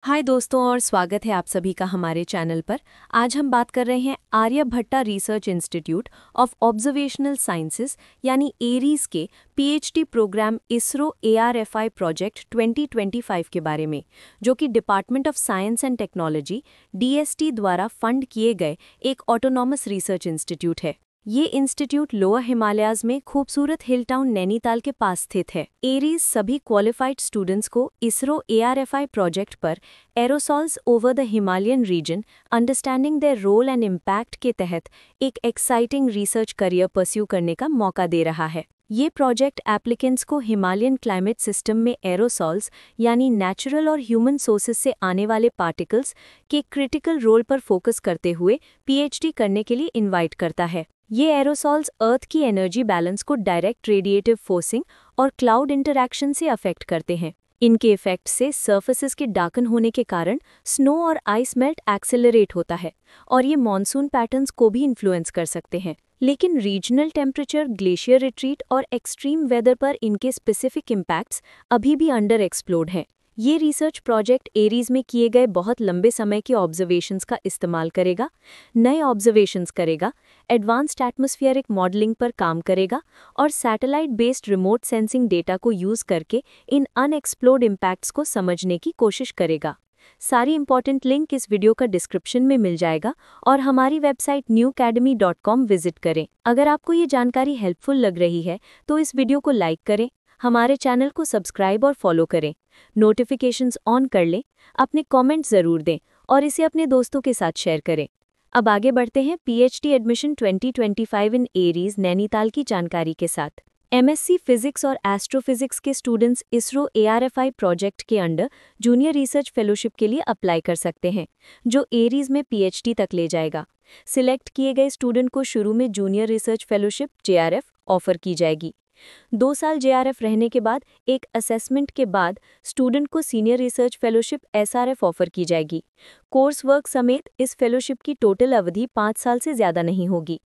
हाय दोस्तों और स्वागत है आप सभी का हमारे चैनल पर। आज हम बात कर रहे हैं Aryabhatta research institute of observational sciences यानी एरीज के PhD programme ISRO ARFI project 2025 के बारे में, जो कि department of science and technology DST द्वारा फंड किए गए एक ऑटोनॉमस रिसर्च इंस्टीट्यूट है। ये इंस्टीट्यूट लोअर हिमालयाज में खूबसूरत हिल टाउन नैनीताल के पास स्थित है। एरीज सभी क्वालिफाइड स्टूडेंट्स को इसरो एआरएफआई प्रोजेक्ट पर aerosols over the Himalayan region understanding their role and impact के तहत एक एक्साइटिंग रिसर्च करियर परस्यू करने का मौका दे रहा है। ये प्रोजेक्ट एप्लीकेंट्स को हिमालयन क्लाइमेट सिस्टम में एरोसॉल्स यानी नेचुरल और ह्यूमन सोर्सेज से आने वाले पार्टिकल्स के क्रिटिकल रोल पर फोकस करते हुए पीएचडी करने के लिए इनवाइट करता है। ये एरोसॉल्स अर्थ की एनर्जी बैलेंस को डायरेक्ट रेडिएटिव फोर्सिंग और क्लाउड इंटरैक्शन से अफेक्ट करते हैं। इनके इफेक्ट से सर्फेसेस के डार्कन होने के कारण स्नो और आइस मेल्ट एक्सेलरेट होता है और ये मॉनसून पैटर्न्स को भी इन्फ्लुएंस कर सकते हैं। लेकिन रीजनल टेम्परेचर, ग्लेशियर रिट्रीट और एक्सट्रीम वेदर पर इनके स्पेसिफिक इम्पैक्ट्स अभी भी अंडर एक्सप्लोर्ड हैं। ये रिसर्च प्रोजेक्ट एरीज में किए गए बहुत लंबे समय के ऑब्जर्वेशंस का इस्तेमाल करेगा, नए ऑब्जर्वेशंस करेगा, एडवांस्ड एटमॉस्फेरिक मॉडलिंग पर काम करेगा और satellite based remote sensing data को यूज करके इन अनएक्सप्लोर्ड इम्पैक्ट्स को समझने की कोशिश करेगा। सारी इंपॉर्टेंट लिंक इस वीडियो का डिस्क्रिप्शन में मिल जाएगा और हमारी वेबसाइट newacademy.com विजिट करें। अगर आपको ये जानकारी हेल्पफुल लग रही है तो इस वीडियो को लाइक करें, हमारे चैनल को सब्सक्राइब और फॉलो करें, नोटिफिकेशंस ऑन कर लें, अपने कमेंट ज़रूर दें और इसे अपने दोस्तों के साथ शेयर करें। अब आगे बढ़ते हैं पीएचडी एडमिशन 2025 इन एरीज नैनीताल की जानकारी के साथ। एमएससी फिजिक्स और एस्ट्रोफिजिक्स के स्टूडेंट्स इसरो एआरएफआई प्रोजेक्ट के अंडर जूनियर रिसर्च फेलोशिप के लिए अप्लाई कर सकते हैं, जो एरीज में पीएचडी तक ले जाएगा। सिलेक्ट किए गए स्टूडेंट को शुरू में junior research fellowship JRF offer की जाएगी। 2 साल जेआरएफ रहने के बाद एक असेसमेंट के बाद स्टूडेंट को senior research fellowship SRF offer की जाएगी। कोर्स वर्क समेत इस फेलोशिप की टोटल अवधि 5 साल से ज़्यादा नहीं होगी।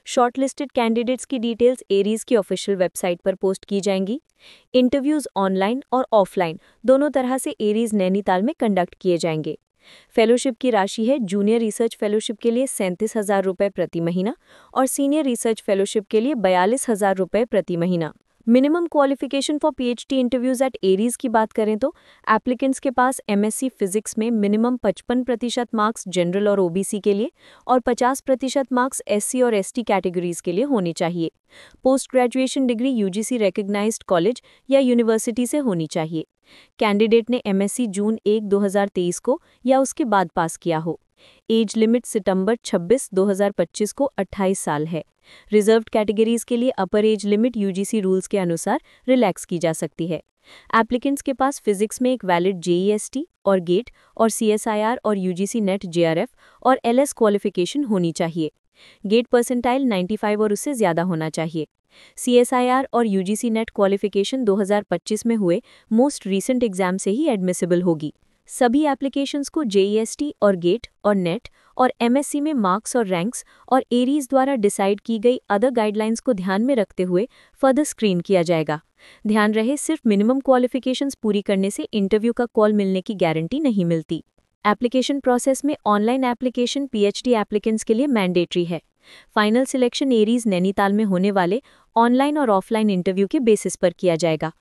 शॉर्टलिस्टेड कैंडिडेट्स की डिटेल्स एरीज की ऑफिशियल वेबसाइट पर पोस्ट की जाएंगी। इंटरव्यूज़ ऑनलाइन और ऑफलाइन दोनों तरह से एरीज नैनीताल में कंडक्ट किए जाएंगे। फेलोशिप की राशि है जूनियर रिसर्च फेलोशिप के लिए 37,000 रुपये प्रति महीना और सीनियर रिसर्च फेलोशिप के लिए 42,000 रुपये प्रति महीना। Minimum qualification for PhD interviews at ARIES की बात करें तो एप्लीकेंट्स के पास एमएससी फिजिक्स में मिनिमम 55% मार्क्स जनरल और ओबीसी के लिए और 50% मार्क्स एससी और एसटी कैटेगरीज के लिए होनी चाहिए। Post graduation degree UGC recognised college या यूनिवर्सिटी से होनी चाहिए। कैंडिडेट ने एमएससी जून 1, 2023 को या उसके बाद पास किया हो। एज लिमिट सितंबर 26, 2025 को 28 साल है। रिजर्व्ड कैटेगरीज के लिए अपर एज लिमिट यूजीसी रूल्स के अनुसार रिलैक्स की जा सकती है। एप्लीकेंट्स के पास फिजिक्स में एक वैलिड जेईएसटी और गेट और सीएसआईआर और यूजीसी नेट जेआरएफ और एलएस क्वालिफिकेशन होनी चाहिए। गेट परसेंटाइल 95 और उससे ज़्यादा होना चाहिए। सीएसआईआर और यूजीसी नेट क्वालिफिकेशन 2025 में हुए मोस्ट रीसेंट एग्जाम से ही एडमिसिबल होगी। सभी एप्लीकेशंस को जेईएसटी और गेट और नेट और एमएससी में मार्क्स और रैंक्स और एरीज द्वारा डिसाइड की गई अदर गाइडलाइंस को ध्यान में रखते हुए फर्दर स्क्रीन किया जाएगा। ध्यान रहे, सिर्फ मिनिमम क्वालिफिकेशंस पूरी करने से इंटरव्यू का कॉल मिलने की गारंटी नहीं मिलती। एप्लीकेशन प्रोसेस में ऑनलाइन एप्लीकेशन पीएचडी एप्लीकेंट्स के लिए मैंडेटरी है। फाइनल सिलेक्शन एरीज नैनीताल में होने वाले ऑनलाइन और ऑफलाइन इंटरव्यू के बेसिस पर किया जाएगा।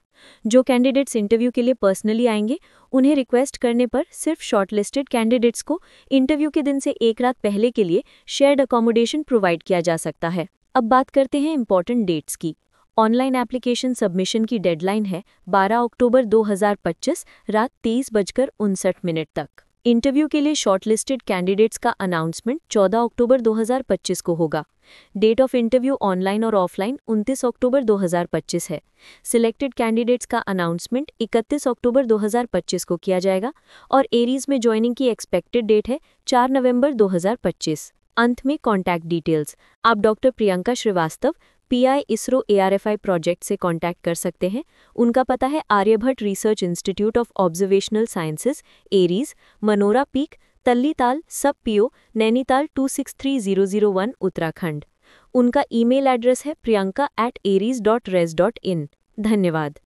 जो कैंडिडेट्स इंटरव्यू के लिए पर्सनली आएंगे, उन्हें रिक्वेस्ट करने पर सिर्फ शॉर्टलिस्टेड कैंडिडेट्स को इंटरव्यू के दिन से एक रात पहले के लिए शेयर्ड अकोमोडेशन प्रोवाइड किया जा सकता है। अब बात करते हैं इंपॉर्टेंट डेट्स की। ऑनलाइन एप्लीकेशन सबमिशन की डेडलाइन है 12 अक्टूबर 2025 रात 23:59 तक। इंटरव्यू के लिए शॉर्टलिस्टेड कैंडिडेट्स का अनाउंसमेंट 14 अक्टूबर 2025 को होगा। डेट ऑफ इंटरव्यू ऑनलाइन और ऑफलाइन 29 अक्टूबर 2025 है। सिलेक्टेड कैंडिडेट्स का अनाउंसमेंट 31 अक्टूबर 2025 को किया जाएगा और एरीज में ज्वाइनिंग की एक्सपेक्टेड डेट है 4 नवंबर 2025। अंत में कॉन्टैक्ट डिटेल्स। आप doctor Priyanka Srivastava, PI ISRO ARFI project से कांटेक्ट कर सकते हैं। उनका पता है Aryabhatta research institute of observational sciences ARIES, Manora peak, Tallital, sub PO, Nainital 263001 Uttarakhand. उनका ईमेल एड्रेस है priyanka@aries.res.in। धन्यवाद।